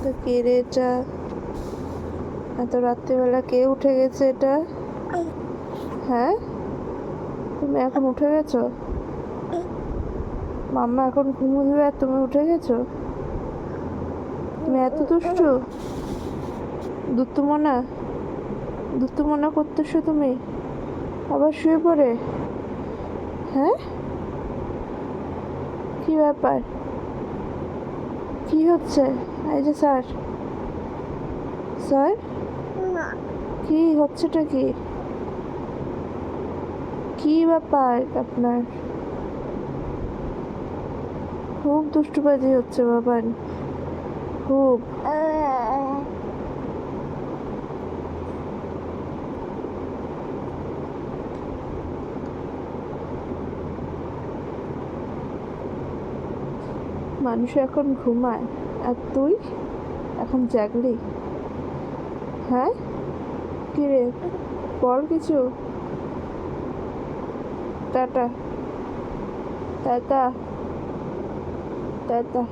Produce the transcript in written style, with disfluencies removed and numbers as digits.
তো কে রে এটা? এত রাত্রিবেলা কে উঠে গেছে এটা? হ্যাঁ, তুমি এখন উঠে গেছো? মাম্মা এখন ঘুমোবে আর তুমি উঠে গেছো? তুমি এত দুষ্টু? দুত্তুমনা দুত্তুমনা করতেছো তুমি? আবার শুয়ে পড়ে? হ্যাঁ, কি ব্যাপার? কি হচ্ছে? এই যে স্যার, স্যার কি হচ্ছেটা কি? কি ব্যাপার আপনার? খুব দুষ্টুবাজি হচ্ছে বাবান, খুব। মানুষ এখন ঘুমায় আর তুই এখন জাগলি? হ্যাঁ, কি রে, বল কিছু। Tata, tata, tata.